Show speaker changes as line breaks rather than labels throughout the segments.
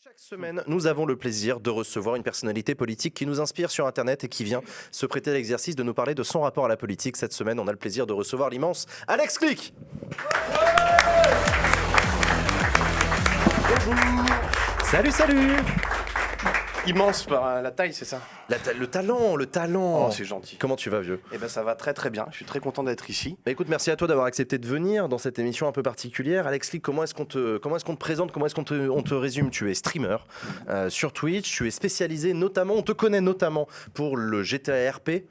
Chaque semaine, nous avons le plaisir de recevoir une personnalité politique qui nous inspire sur Internet et qui vient se prêter à l'exercice de nous parler de son rapport à la politique. Cette semaine, on a le plaisir de recevoir l'immense Alex Click. Salut, salut.
Immense par la taille, c'est ça?
Le talent.
Oh, c'est gentil.
Comment tu vas, vieux?
Eh ben ça va très très bien, je suis très content d'être ici.
Bah, écoute, merci à toi d'avoir accepté de venir dans cette émission un peu particulière. Alex Click, comment est-ce qu'on te présente, comment est-ce on te résume? Tu es streamer sur Twitch, tu es spécialisé notamment, on te connaît notamment pour le GTA RP,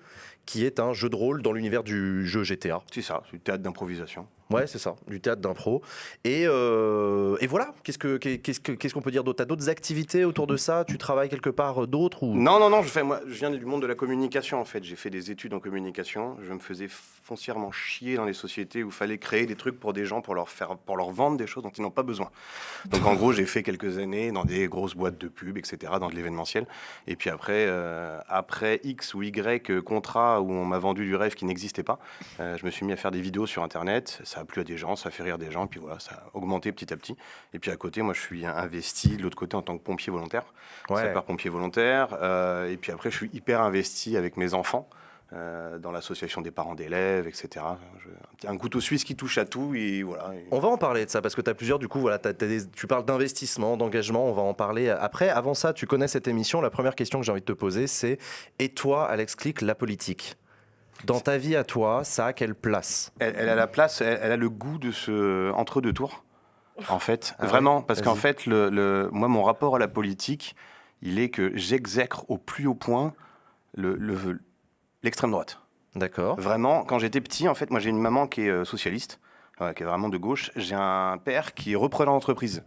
qui est un jeu de rôle dans l'univers du jeu GTA.
C'est ça, c'est du théâtre d'improvisation.
Ouais, c'est ça, du théâtre d'impro. Et voilà, qu'est-ce qu'on peut dire d'autre? T'as d'autres activités autour de ça? Tu travailles quelque part d'autre ou...
Non, je viens du monde de la communication en fait. J'ai fait des études en communication. Je me faisais foncièrement chier dans les sociétés où il fallait créer des trucs pour des gens, pour leur vendre des choses dont ils n'ont pas besoin. Donc en gros, j'ai fait quelques années dans des grosses boîtes de pub, etc., dans de l'événementiel. Et puis après X ou Y contrat où on m'a vendu du rêve qui n'existait pas, je me suis mis à faire des vidéos sur Internet. Ça a plu à des gens, ça a fait rire des gens, puis voilà, ça a augmenté petit à petit. Et puis à côté, moi, je suis investi de l'autre côté en tant que pompier volontaire, sapeur-pompier volontaire. Et puis après, je suis hyper investi avec mes enfants dans l'association des parents d'élèves, etc. Un couteau suisse qui touche à tout, et voilà.
On va en parler de ça, parce que tu as plusieurs, du coup, voilà, tu parles d'investissement, d'engagement, on va en parler après. Avant ça, tu connais cette émission, la première question que j'ai envie de te poser, c'est « Et toi, Alex Click, la politique ?» Dans ta vie à toi, ça a quelle place?
Elle a la place, elle a le goût de ce entre-deux tours, en fait. Vraiment, parce qu'en fait, moi, mon rapport à la politique, il est que j'exècre au plus haut point l'extrême droite.
D'accord.
Vraiment, quand j'étais petit, en fait, moi, j'ai une maman qui est socialiste, qui est vraiment de gauche. J'ai un père qui est repreneur d'entreprise.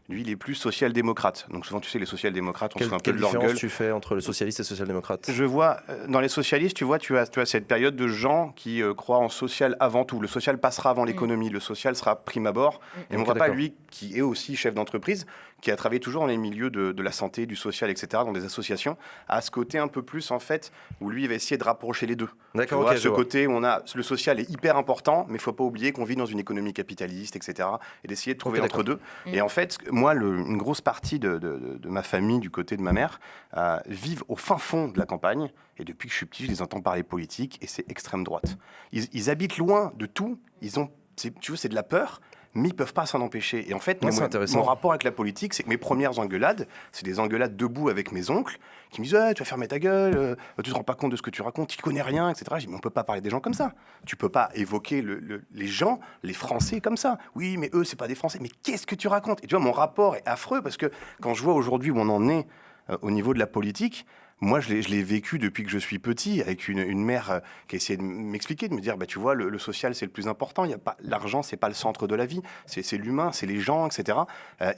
Lui, il est plus social-démocrate. Donc souvent, tu sais, les social-démocrates, on se fait un peu de leur gueule.
Quelle différence tu fais entre le socialiste et le social-démocrate?
Je vois, dans les socialistes, tu as cette période de gens qui croient en social avant tout. Le social passera avant l'économie, le social sera prime abord. Et mon papa, lui, qui est aussi chef d'entreprise, qui a travaillé toujours dans les milieux de la santé, du social, etc., dans des associations, a ce côté un peu plus, en fait, où lui, il va essayer de rapprocher les deux.
D'accord,
tu vois, ce côté où on a le social est hyper important, mais il ne faut pas oublier qu'on vit dans une économie capitaliste, etc., et d'essayer de trouver entre deux. Et en fait, moi, une grosse partie de ma famille, du côté de ma mère, vivent au fin fond de la campagne, et depuis que je suis petit, je les entends parler politique, et c'est extrême droite. Ils habitent loin de tout, tu vois, c'est de la peur, mais ils peuvent pas s'en empêcher. Et en fait, mon rapport avec la politique, c'est que mes premières engueulades, c'est des engueulades debout avec mes oncles, qui me disent tu vas fermer ta gueule, tu te rends pas compte de ce que tu racontes, tu connais rien, etc. Je dis, mais on peut pas parler des gens comme ça. Tu peux pas évoquer les gens, les Français comme ça. Oui, mais eux, c'est pas des Français. Mais qu'est-ce que tu racontes? Et tu vois, mon rapport est affreux, parce que quand je vois aujourd'hui où on en est au niveau de la politique, moi, je l'ai vécu depuis que je suis petit, avec une mère qui a essayé de m'expliquer, de me dire, tu vois, le social, c'est le plus important. L'argent, c'est pas le centre de la vie. C'est l'humain, c'est les gens, etc.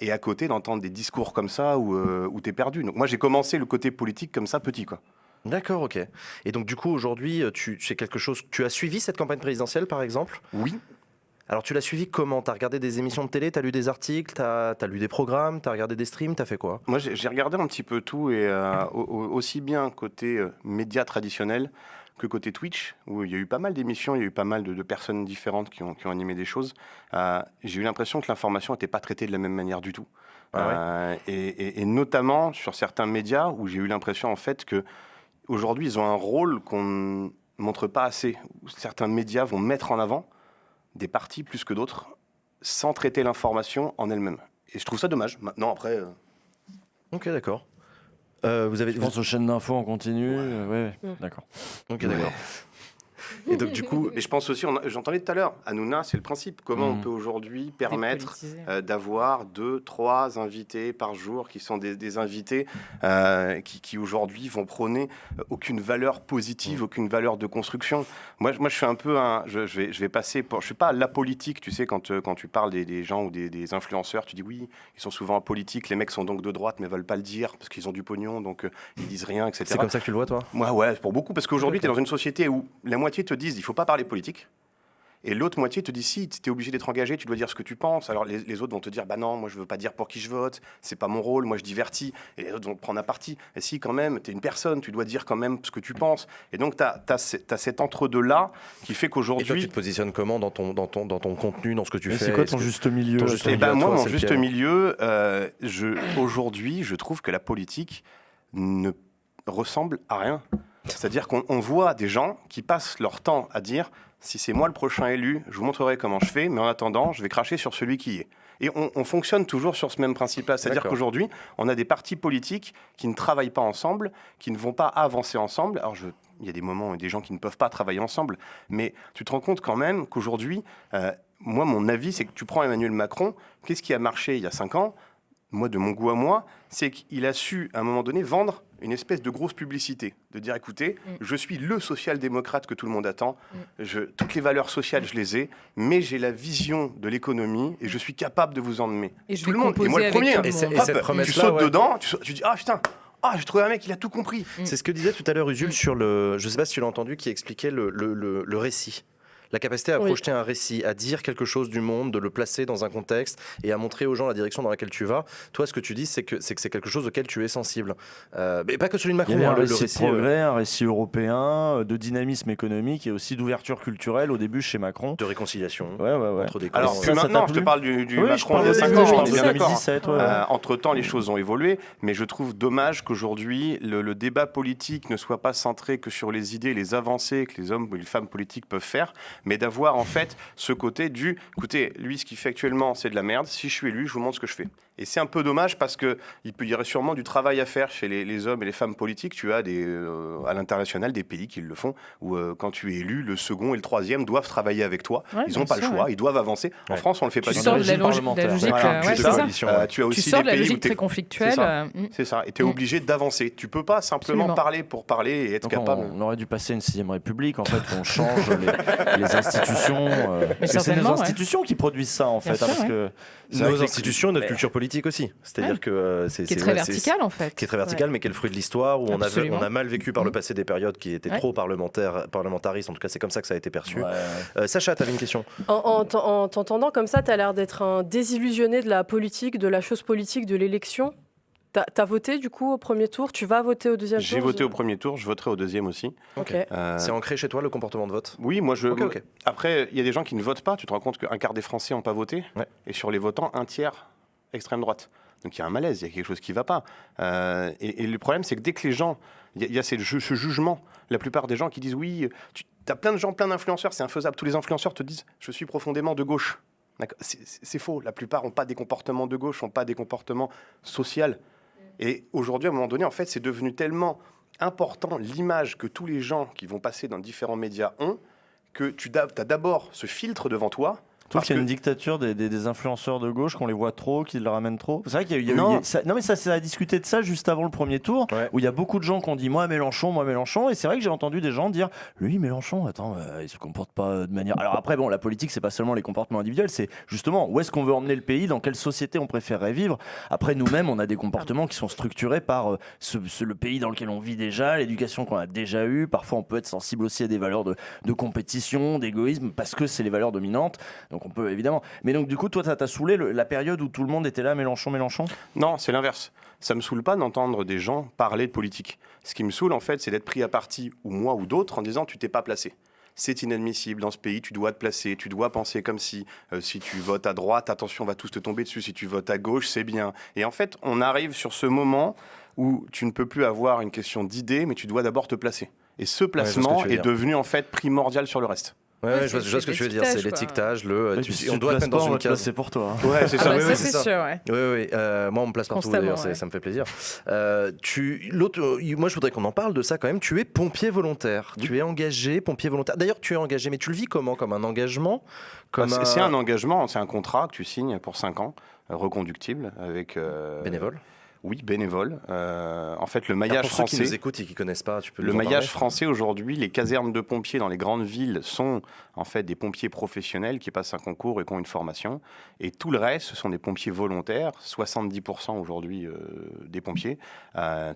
Et à côté, d'entendre des discours comme ça où t'es perdu. Donc moi, j'ai commencé le côté politique comme ça, petit, quoi.
D'accord, ok. Et donc, du coup, aujourd'hui, tu as suivi cette campagne présidentielle, par exemple?
Oui.
Alors, tu l'as suivi comment? T'as regardé des émissions de télé, t'as lu des articles, t'as lu des programmes, t'as regardé des streams, t'as fait quoi?
Moi, j'ai regardé un petit peu tout, et aussi bien côté médias traditionnels que côté Twitch, où il y a eu pas mal d'émissions, il y a eu pas mal de personnes différentes qui ont animé des choses. J'ai eu l'impression que l'information n'était pas traitée de la même manière du tout. Et notamment sur certains médias, où j'ai eu l'impression, en fait, que aujourd'hui, ils ont un rôle qu'on ne montre pas assez. Où certains médias vont mettre en avant des partis plus que d'autres, sans traiter l'information en elle-même. Et je trouve ça dommage. Maintenant, après...
Ok, d'accord.
Je pense aux chaînes d'infos en continu. D'accord.
Ok, d'accord. Et donc, du coup...
Mais je pense aussi, j'entendais tout à l'heure, Hanouna, c'est le principe. Comment on peut aujourd'hui permettre d'avoir 2-3 invités par jour qui sont des invités qui aujourd'hui vont prôner aucune valeur positive, aucune valeur de construction. Moi, je suis un peu je vais passer pour... Je suis pas la politique, tu sais, quand tu parles des gens ou des influenceurs, tu dis oui, ils sont souvent apolitiques, les mecs sont donc de droite mais veulent pas le dire parce qu'ils ont du pognon, donc ils disent rien, etc.
C'est comme ça que tu le vois, toi?
Moi, ouais, pour beaucoup, parce qu'aujourd'hui, tu es dans une société où la moitié te disent il faut pas parler politique, Et l'autre moitié te dit si, tu es obligé d'être engagé, tu dois dire ce que tu penses. Alors les autres vont te dire bah non, moi je veux pas dire pour qui je vote, c'est pas mon rôle, moi je divertis. Et les autres vont te prendre à partie. Et si quand même, tu es une personne, tu dois dire quand même ce que tu penses. Et donc tu as cet entre-deux-là qui fait qu'aujourd'hui...
Et toi, tu te positionnes comment dans ton contenu, dans ce que tu fais?
C'est quoi ton juste milieu?
Moi, mon juste milieu, aujourd'hui, je trouve que la politique ne ressemble à rien. C'est-à-dire qu'on voit des gens qui passent leur temps à dire si c'est moi le prochain élu, je vous montrerai comment je fais, mais en attendant, je vais cracher sur celui qui est. Et on fonctionne toujours sur ce même principe-là. C'est-à-dire qu'aujourd'hui, on a des partis politiques qui ne travaillent pas ensemble, qui ne vont pas avancer ensemble. Alors, il y a des moments où des gens qui ne peuvent pas travailler ensemble, mais tu te rends compte quand même qu'aujourd'hui, moi, mon avis, c'est que tu prends Emmanuel Macron, qu'est-ce qui a marché il y a 5 ans ? Moi, de mon goût à moi, c'est qu'il a su, à un moment donné, vendre une espèce de grosse publicité, de dire, écoutez, je suis le social-démocrate que tout le monde attend, toutes les valeurs sociales, je les ai, mais j'ai la vision de l'économie et je suis capable de vous emmener.
Et je
tout
vais
le monde, et moi le premier,
et
cette promesse-là,
tu sautes dedans, tu dis, ah putain, j'ai trouvé un mec, il a tout compris.
C'est ce que disait tout à l'heure Usul sur le... Je ne sais pas si tu l'as entendu, qui expliquait le récit. La capacité à projeter un récit, à dire quelque chose du monde, de le placer dans un contexte et à montrer aux gens la direction dans laquelle tu vas. Toi, ce que tu dis, c'est que c'est quelque chose auquel tu es sensible. Mais pas que celui de Macron.
Il y a un récit de progrès, un récit européen, de dynamisme économique et aussi d'ouverture culturelle au début chez Macron.
De réconciliation.
Ouais.
Entre des
Alors, maintenant, je te parle du Macron
de
5 ans,
je parle de
bien d'accord.
2017.
Entre-temps, les choses ont évolué, mais je trouve dommage qu'aujourd'hui, le débat politique ne soit pas centré que sur les idées, les avancées que les hommes ou les femmes politiques peuvent faire, mais d'avoir en fait ce côté du écoutez, lui ce qu'il fait actuellement c'est de la merde, si je suis élu je vous montre ce que je fais. Et c'est un peu dommage parce qu'il y aurait sûrement du travail à faire chez les hommes et les femmes politiques. Tu as à l'international des pays qui le font, où quand tu es élu, le second et le troisième doivent travailler avec toi. Ils n'ont pas le choix, ils doivent avancer. En France, on ne le fait pas
du
tout.
Tu sors de la logique,
tu as aussi
tu sors
des
de la
pays
logique
où
très conflictuelle.
C'est ça, et tu es obligé d'avancer. Tu peux pas simplement parler pour parler et être capable.
On aurait dû passer une 6ème République, en fait, où on change les institutions. C'est nos institutions qui produisent ça, en fait. Parce que
nos institutions et notre culture politique aussi. C'est-à-dire que
qui est très verticale, en fait.
Qui est très verticale, mais qui est le fruit de l'histoire, où on a mal vécu par le passé des périodes qui étaient trop parlementaristes. En tout cas, c'est comme ça que ça a été perçu. Sacha, tu avais une question.
En t'entendant comme ça, tu as l'air d'être un désillusionné de la politique, de la chose politique, de l'élection. T'as voté du coup au premier tour, tu vas voter au deuxième tour?
J'ai voté au premier tour, je voterai au deuxième aussi.
C'est ancré chez toi le comportement de vote?
Oui, moi je... Après, il y a des gens qui ne votent pas, tu te rends compte qu'un quart des Français n'ont pas voté, et sur les votants, un tiers extrême droite. Donc il y a un malaise, il y a quelque chose qui ne va pas. Et le problème, c'est que dès que les gens... Il y a ce jugement, la plupart des gens qui disent oui, tu as plein de gens, plein d'influenceurs, c'est infaisable. Tous les influenceurs te disent je suis profondément de gauche. C'est faux, la plupart n'ont pas des comportements de gauche, n'ont pas des comportements sociaux. Et aujourd'hui, à un moment donné, en fait, c'est devenu tellement important l'image que tous les gens qui vont passer dans différents médias ont, que tu as d'abord ce filtre devant toi.
Je trouve qu'il y a une dictature des influenceurs de gauche, qu'on les voit trop, qu'ils le ramènent trop. C'est vrai qu'il y a eu... Non, mais ça a discuté de ça juste avant le premier tour, où il y a beaucoup de gens qui ont dit moi Mélenchon, et c'est vrai que j'ai entendu des gens dire lui Mélenchon, attends, il se comporte pas de manière... Alors après, bon, la politique, c'est pas seulement les comportements individuels, c'est justement où est-ce qu'on veut emmener le pays, dans quelle société on préférerait vivre. Après, nous-mêmes, on a des comportements qui sont structurés par le pays dans lequel on vit déjà, l'éducation qu'on a déjà eue. Parfois, on peut être sensible aussi à des valeurs de compétition, d'égoïsme, parce que c'est les valeurs dominantes. Donc on peut évidemment. Mais donc du coup, toi, t'as saoulé la période où tout le monde était là, Mélenchon?
Non, c'est l'inverse. Ça me saoule pas d'entendre des gens parler de politique. Ce qui me saoule, en fait, c'est d'être pris à partie, ou moi ou d'autres, en disant tu t'es pas placé. C'est inadmissible dans ce pays, tu dois te placer, tu dois penser comme si tu votes à droite, attention, on va tous te tomber dessus, si tu votes à gauche, c'est bien. Et en fait, on arrive sur ce moment où tu ne peux plus avoir une question d'idée, mais tu dois d'abord te placer. Et ce placement est devenu en fait primordial sur le reste.
Ouais, je vois ce que tu veux dire, c'est l'étiquetage, on doit te mettre dans une case.
C'est pour toi.
Ouais, c'est ça.
Ça, c'est sûr, ouais.
Oui. Moi, on me place partout, d'ailleurs, ça me fait plaisir. Moi, je voudrais qu'on en parle de ça quand même. Tu es pompier volontaire. Oui. Tu es engagé, pompier volontaire. D'ailleurs, tu es engagé, mais tu le vis comment? Comme un engagement?
C'est un engagement, c'est un contrat que tu signes pour 5 ans, reconductible avec...
Bénévole?
Oui, bénévole. En fait, le maillage
pour
français.
Ceux qui nous écoutent et qui ne connaissent pas, tu peux
le
nous en
maillage
parler
français aujourd'hui, les casernes de pompiers dans les grandes villes sont en fait des pompiers professionnels qui passent un concours et qui ont une formation. Et tout le reste, ce sont des pompiers volontaires. 70% aujourd'hui des pompiers.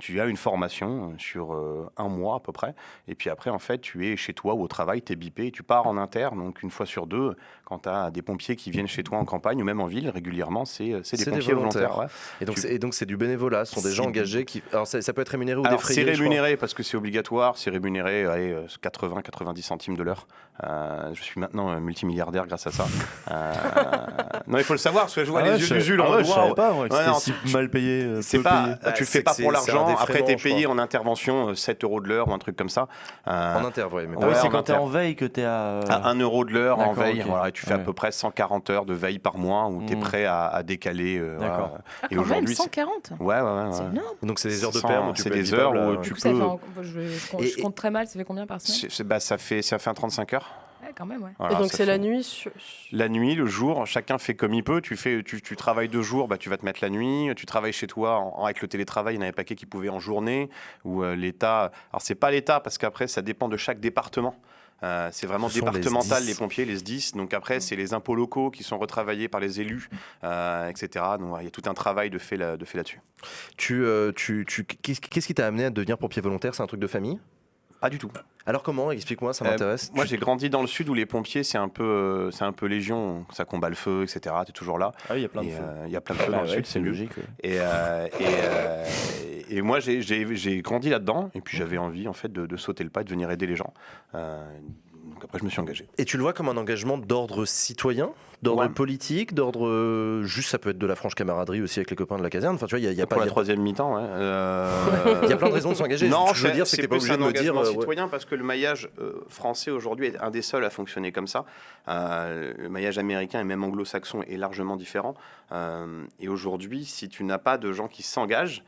Tu as une formation sur un mois à peu près. Et puis après, en fait, tu es chez toi ou au travail, tu es bipé, tu pars en interne. Donc une fois sur deux, quand tu as des pompiers qui viennent chez toi en campagne ou même en ville, régulièrement, c'est des pompiers volontaires. Ouais.
Et donc c'est du bénévolat, ce sont des gens engagés qui... Alors ça peut être rémunéré ou défrayé?
C'est rémunéré parce que c'est obligatoire, c'est rémunéré 80-90 centimes de l'heure. Je suis maintenant multimilliardaire grâce à ça. Non, il faut le savoir, parce que je vois les yeux de Jules.
Je savais pas moi, que c'était si mal payé.
Tu le fais pas pour l'argent, après tu es payé en intervention 7 € de l'heure ou un truc comme ça.
En inter, oui.
Mais c'est quand tu es en veille que tu es à
1 € de l'heure en veille.
Okay.
Voilà, et tu fais à peu près 140 heures de veille par mois où tu es prêt à décaler.
D'accord. Et aujourd'hui, 140
Ouais.
C'est énorme.
Donc c'est des heures de perme où tu
c'est
peux
des heures où tu peux.
Je compte très mal, ça fait combien par semaine?
Ça fait un 35 heures.
Quand même, ouais.
Voilà,
et donc c'est la nuit
La nuit, le jour, chacun fait comme il peut. Tu travailles 2 jours, tu vas te mettre la nuit. Tu travailles chez toi avec le télétravail. Il y en avait un paquet qui pouvaient en journée. Ou l'État. Alors c'est pas l'État parce qu'après ça dépend de chaque département. C'est vraiment départemental, les pompiers, les SDIS. Donc après, c'est les impôts locaux qui sont retravaillés par les élus, etc. Donc il y a tout un travail de fait là-dessus.
Qu'est-ce qui t'a amené à devenir pompier volontaire? C'est un truc de famille?
Pas du tout.
Alors comment? Explique-moi, ça m'intéresse.
Moi, j'ai grandi dans le sud où les pompiers, c'est un peu légion. Ça combat le feu, etc. Tu es toujours là.
Ah oui, il y a plein de feux.
Il y a plein de feux dans le sud,
c'est logique.
Et moi, j'ai grandi là-dedans. Et puis, j'avais envie, en fait, de sauter le pas et de venir aider les gens. Donc après, je me suis engagé.
Et tu le vois comme un engagement d'ordre citoyen, d'ordre politique, d'ordre juste, ça peut être de la franche camaraderie aussi avec les copains de la caserne. Enfin, tu vois, il y a pas
la troisième mi-temps. Ouais.
Il y a plein de raisons de s'engager.
Non,
je veux dire, c'est que t'es pas obligé de me dire.
Citoyen parce que le maillage français aujourd'hui est un des seuls à fonctionner comme ça. Le maillage américain et même anglo-saxon est largement différent. Et aujourd'hui, si tu n'as pas de gens qui s'engagent,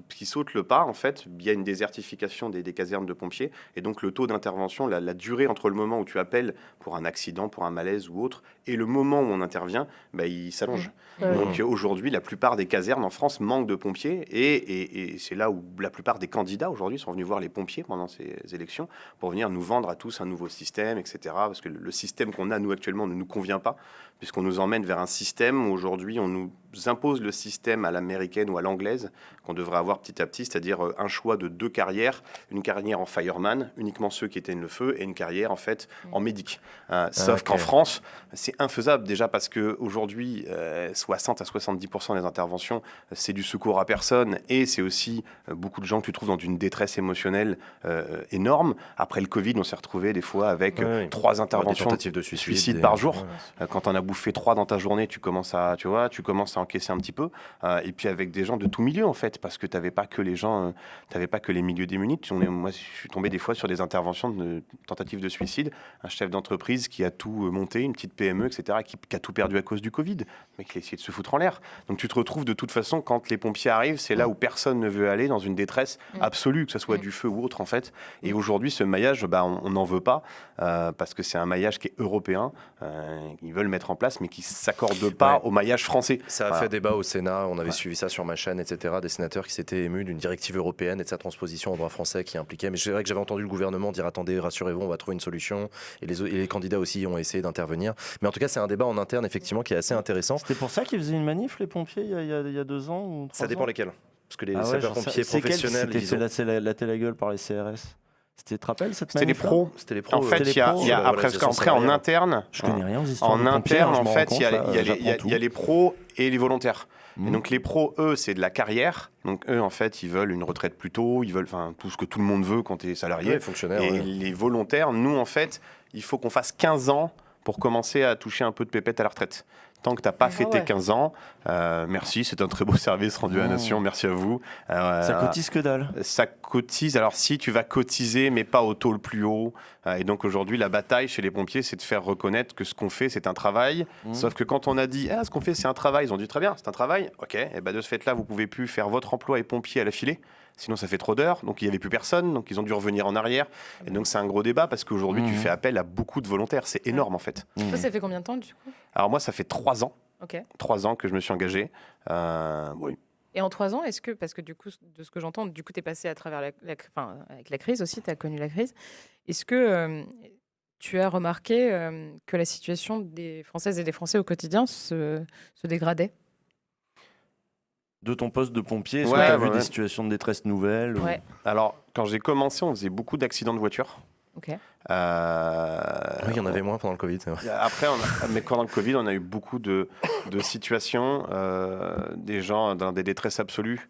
qui sautent le pas, en fait, il y a une désertification des casernes de pompiers. Et donc, le taux d'intervention, la durée entre le moment où tu appelles pour un accident, pour un malaise ou autre, et le moment où on intervient, il s'allonge. Donc, aujourd'hui, la plupart des casernes en France manquent de pompiers. Et c'est là où la plupart des candidats, aujourd'hui, sont venus voir les pompiers pendant ces élections pour venir nous vendre à tous un nouveau système, etc. Parce que le système qu'on a, nous, actuellement, ne nous convient pas, puisqu'on nous emmène vers un système où, aujourd'hui, on nous impose le système à l'américaine ou à l'anglaise qu'on devrait avoir petit à petit, c'est-à-dire un choix de 2 carrières, une carrière en fireman, uniquement ceux qui éteignent le feu, et une carrière en fait en médic. Sauf qu'en France, c'est infaisable déjà parce que aujourd'hui, 60 à 70% des interventions, c'est du secours à personne et c'est aussi beaucoup de gens que tu trouves dans une détresse émotionnelle énorme. Après le Covid, on s'est retrouvé des fois avec 3 interventions
de
suicide par jour. Quand on a bouffé 3 dans ta journée, tu commences à encaisser un petit peu. Et puis avec des gens de tout milieu en fait, parce que tu n'avais pas que les gens, t'avais pas que les milieux démunis. Moi, je suis tombé des fois sur des interventions de tentatives de suicide. Un chef d'entreprise qui a tout monté, une petite PME, etc., qui a tout perdu à cause du Covid, mais qui a essayé de se foutre en l'air. Donc tu te retrouves de toute façon, quand les pompiers arrivent, c'est là où personne ne veut aller, dans une détresse absolue, que ce soit du feu ou autre en fait. Et aujourd'hui, ce maillage, on n'en veut pas, parce que c'est un maillage qui est européen, ils veulent mettre en place, mais qui ne s'accorde pas au maillage français.
Ça a fait débat au Sénat, on avait suivi ça sur ma chaîne, etc., des sénateurs qui s'étaient émus d'une directive européenne et de sa transposition en droit français qui impliquait. Mais c'est vrai que j'avais entendu le gouvernement dire attendez, rassurez-vous, on va trouver une solution. Et les candidats aussi ont essayé d'intervenir. Mais en tout cas, c'est un débat en interne effectivement qui est assez intéressant.
C'était pour ça qu'ils faisaient une manif, les pompiers, il y a 2 ans ou 3 ans.
Ça dépend lesquels. Parce que les sapeurs-pompiers professionnels.
C'était fait la gueule par les CRS. Tu te rappelles cette
C'était les pros.
C'était les pros.
En fait, il y a après en interne.
Je connais rien aux histoires.
En interne, en fait, il y a les pros et les volontaires. Et donc les pros, eux, c'est de la carrière. Donc eux, en fait, ils veulent une retraite plus tôt, ils veulent tout ce que tout le monde veut quand tu es salarié. Et les volontaires, nous, en fait, il faut qu'on fasse 15 ans pour commencer à toucher un peu de pépette à la retraite. Tant que tu n'as pas fêté 15 ans, merci, c'est un très beau service rendu à la nation, merci à vous.
Ça cotise que dalle.
Ça cotise, alors si tu vas cotiser, mais pas au taux le plus haut. Et donc aujourd'hui, la bataille chez les pompiers, c'est de faire reconnaître que ce qu'on fait, c'est un travail. Sauf que quand on a dit, ce qu'on fait, c'est un travail, ils ont dit très bien, c'est un travail. Ok, et de ce fait-là, vous ne pouvez plus faire votre emploi et pompier à l'affilée. Sinon, ça fait trop d'heures. Donc, il n'y avait plus personne. Donc, ils ont dû revenir en arrière. Et donc, c'est un gros débat parce qu'aujourd'hui, tu fais appel à beaucoup de volontaires. C'est énorme, en fait.
Ça fait combien de temps, du coup ?
Alors, moi, ça fait 3 ans.
Ok.
3 ans que je me suis engagé. Oui.
Et en 3 ans, est-ce que, parce que du coup, de ce que j'entends, du coup, tu es passé à travers avec la crise aussi, tu as connu la crise. Est-ce que tu as remarqué que la situation des Françaises et des Français au quotidien se dégradait?
De ton poste de pompier, est-ce que tu as vu des situations de détresse nouvelles ou...
Alors, quand j'ai commencé, on faisait beaucoup d'accidents de voiture.
Ok.
Oui, il y en avait moins pendant le Covid.
Après, mais pendant le Covid, on a eu beaucoup de situations, des gens dans des détresses absolues,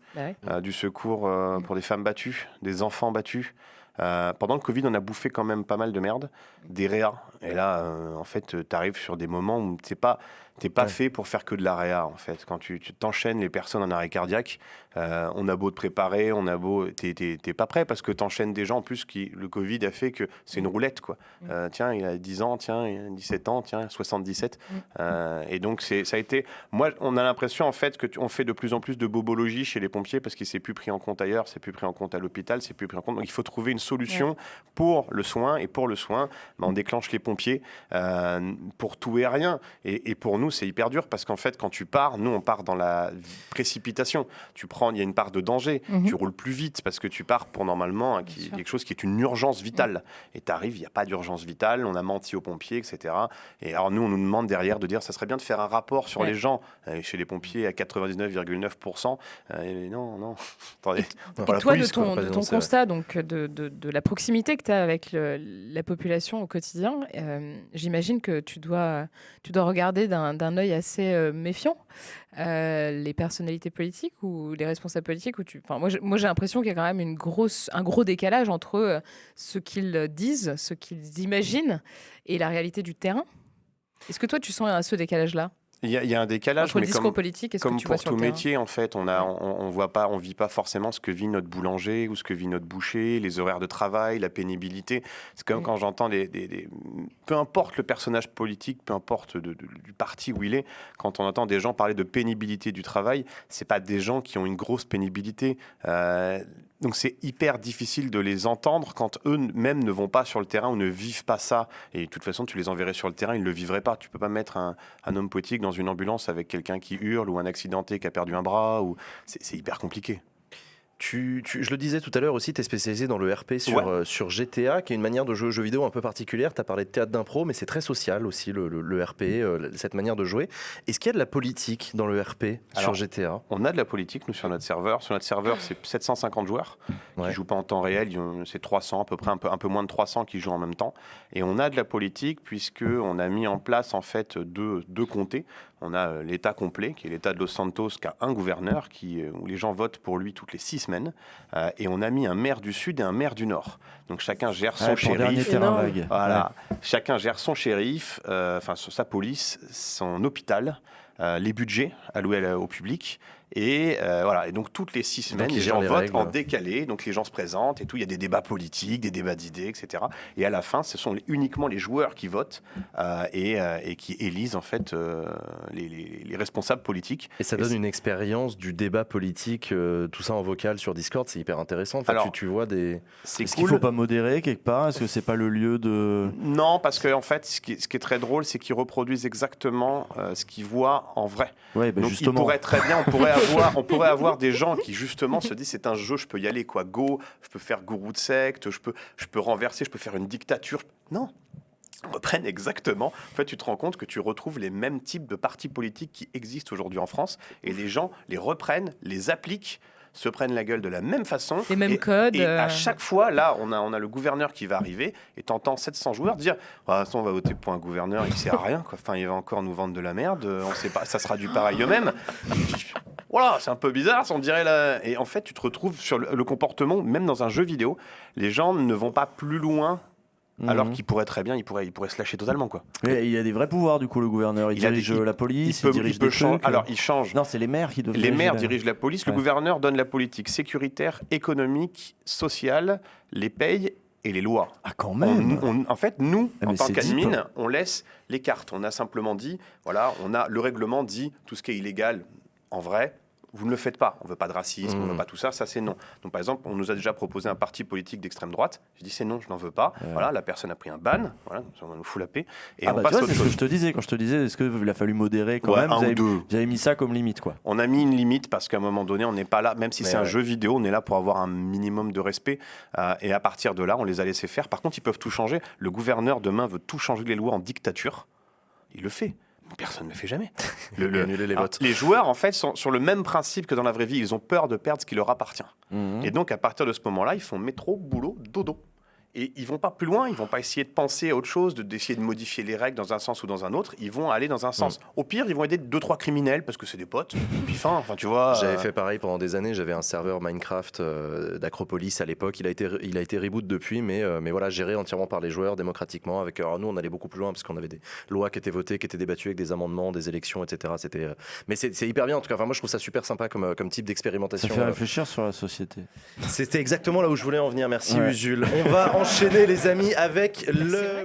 du secours pour des femmes battues, des enfants battus. Pendant le Covid, on a bouffé quand même pas mal de merde, des réas. Et là, en fait, tu arrives sur des moments où t'es pas fait pour faire que de la réa, en fait. Quand tu t'enchaînes les personnes en arrêt cardiaque, on a beau te préparer, t'es pas prêt parce que t'enchaînes des gens, en plus, le Covid a fait que c'est une roulette, quoi. Tiens, il a 10 ans, tiens, il a 17 ans, tiens, 77. Et donc, ça a été... Moi, on a l'impression, en fait, qu'on fait de plus en plus de bobologie chez les pompiers parce qu'il s'est plus pris en compte ailleurs, c'est plus pris en compte à l'hôpital, c'est plus pris en compte. Donc, il faut trouver une solution pour le soin. Et pour le soin, on déclenche les pompiers pour tout et rien. Et pour nous, c'est hyper dur parce qu'en fait, quand tu pars, nous, on part dans la précipitation. Il y a une part de danger. Tu roules plus vite parce que tu pars pour normalement quelque chose qui est une urgence vitale. Et tu arrives, il n'y a pas d'urgence vitale. On a menti aux pompiers, etc. Et alors, nous, on nous demande derrière de dire ça serait bien de faire un rapport sur les gens. Chez les pompiers, à 99,9%. Non. Attendez.
Et toi, de ton constat donc, de la proximité que tu as avec la population au quotidien, j'imagine que tu dois regarder d'un œil assez méfiant les personnalités politiques ou les responsables politiques. Moi, j'ai l'impression qu'il y a quand même un gros décalage entre ce qu'ils disent, ce qu'ils imaginent et la réalité du terrain. Est-ce que toi, tu sens ce décalage-là ?
Il y a un décalage,
entre le discours politique et ce que tu vois sur le terrain.
Comme pour tout métier, en fait, on vit pas forcément ce que vit notre boulanger ou ce que vit notre boucher, les horaires de travail, la pénibilité. C'est comme quand j'entends peu importe le personnage politique, peu importe du parti où il est, quand on entend des gens parler de pénibilité du travail, c'est pas des gens qui ont une grosse pénibilité. Donc c'est hyper difficile de les entendre quand eux-mêmes ne vont pas sur le terrain ou ne vivent pas ça. Et de toute façon, tu les enverrais sur le terrain, ils ne le vivraient pas. Tu peux pas mettre un homme politique dans une ambulance avec quelqu'un qui hurle ou un accidenté qui a perdu un bras. C'est hyper compliqué.
Je le disais tout à l'heure aussi, tu es spécialisé dans le RP sur GTA, qui est une manière de jouer aux jeux vidéo un peu particulière. Tu as parlé de théâtre d'impro, mais c'est très social aussi, le RP, cette manière de jouer. Est-ce qu'il y a de la politique dans le RP sur GTA ?
On a de la politique, nous, sur notre serveur. Sur notre serveur, c'est 750 joueurs qui ne jouent pas en temps réel. C'est 300, à peu près, un peu moins de 300 qui jouent en même temps. Et on a de la politique, puisqu'on a mis en place, en fait, deux comtés. On a l'État complet, qui est l'État de Los Santos, qui a un gouverneur où les gens votent pour lui toutes les 6 semaines. Et on a mis un maire du Sud et un maire du Nord. Donc chacun gère son shérif. Voilà. Chacun gère son shérif, sa police, son hôpital, les budgets alloués au public. Et voilà. Et donc toutes les 6 semaines, les gens votent en décalé. Donc les gens se présentent et tout. Il y a des débats politiques, des débats d'idées, etc. Et à la fin, ce sont uniquement les joueurs qui votent et qui élisent en fait les responsables politiques.
Et ça donne une expérience du débat politique, tout ça en vocal sur Discord. C'est hyper intéressant. Enfin, alors, tu vois des.
Est-ce qu'il ne faut pas modérer quelque part ? Est-ce que c'est pas le lieu de.
Non, parce que en fait, ce qui est très drôle, c'est qu'ils reproduisent exactement ce qu'ils voient en vrai.
Ouais,
donc
justement.
Il pourrait très bien, on pourrait avoir des gens qui justement se disent c'est un jeu, je peux y aller quoi, go, je peux faire gourou de secte, je peux renverser, je peux faire une dictature. Non. Reprennent exactement. En fait, tu te rends compte que tu retrouves les mêmes types de partis politiques qui existent aujourd'hui en France et les gens les reprennent, les appliquent, se prennent la gueule de la même façon.
Les mêmes codes.
Et à chaque fois, là, on a le gouverneur qui va arriver et t'entends 700 joueurs dire « De toute façon, on va voter pour un gouverneur, il ne sert à rien. Quoi. Enfin, il va encore nous vendre de la merde. On sait pas, ça sera du pareil eux-mêmes. » Voilà, c'est un peu bizarre, on dirait là. Et en fait, tu te retrouves sur le comportement, même dans un jeu vidéo, les gens ne vont pas plus loin. Alors qu'il pourrait très bien, il pourrait se lâcher totalement quoi.
Mais il y a des vrais pouvoirs du coup le gouverneur. Il dirige la police, il dirige des trucs.
Alors il change.
Non, c'est les maires qui doivent.
Les maires dirigent la police. Le gouverneur donne la politique sécuritaire, économique, sociale, les payes et les lois.
Ah quand même.
En fait, nous, en tant qu'admin, on laisse les cartes. On a simplement dit, voilà, le règlement dit tout ce qui est illégal en vrai. vous ne le faites pas. On ne veut pas de racisme, on ne veut pas tout ça, ça c'est non. Donc par exemple, on nous a déjà proposé un parti politique d'extrême droite. J'ai dit c'est non, je n'en veux pas. Voilà, la personne a pris un ban, voilà, on nous fout la paix. Et on passe à autre chose.
C'est ce que je te disais, quand je te disais, est-ce qu'il a fallu modérer quand même? Vous avez mis ça comme limite, quoi.
On a mis une limite parce qu'à un moment donné, on n'est pas là, même si c'est un jeu vidéo, on est là pour avoir un minimum de respect. Et à partir de là, on les a laissés faire. Par contre, ils peuvent tout changer. Le gouverneur demain veut tout changer les lois en dictature. Il le fait. Personne ne le fait jamais. Les joueurs, en fait, sont sur le même principe que dans la vraie vie. Ils ont peur de perdre ce qui leur appartient. Et donc, à partir de ce moment-là, ils font métro, boulot, dodo. Et ils vont pas plus loin, ils vont pas essayer de penser à autre chose, d'essayer de modifier les règles dans un sens ou dans un autre. Ils vont aller dans un sens. Au pire, ils vont aider 2-3 criminels parce que c'est des potes. Puis enfin, tu vois.
J'avais fait pareil pendant des années. J'avais un serveur Minecraft d'Acropolis à l'époque. Il a été reboot depuis, mais voilà, géré entièrement par les joueurs démocratiquement. Avec nous, on allait beaucoup plus loin parce qu'on avait des lois qui étaient votées, qui étaient débattues avec des amendements, des élections, etc. Mais c'est hyper bien en tout cas. Enfin, moi, je trouve ça super sympa comme type d'expérimentation.
Ça fait réfléchir sur la société.
C'était exactement là où je voulais en venir. Merci Usul. On va enchaîner les amis avec le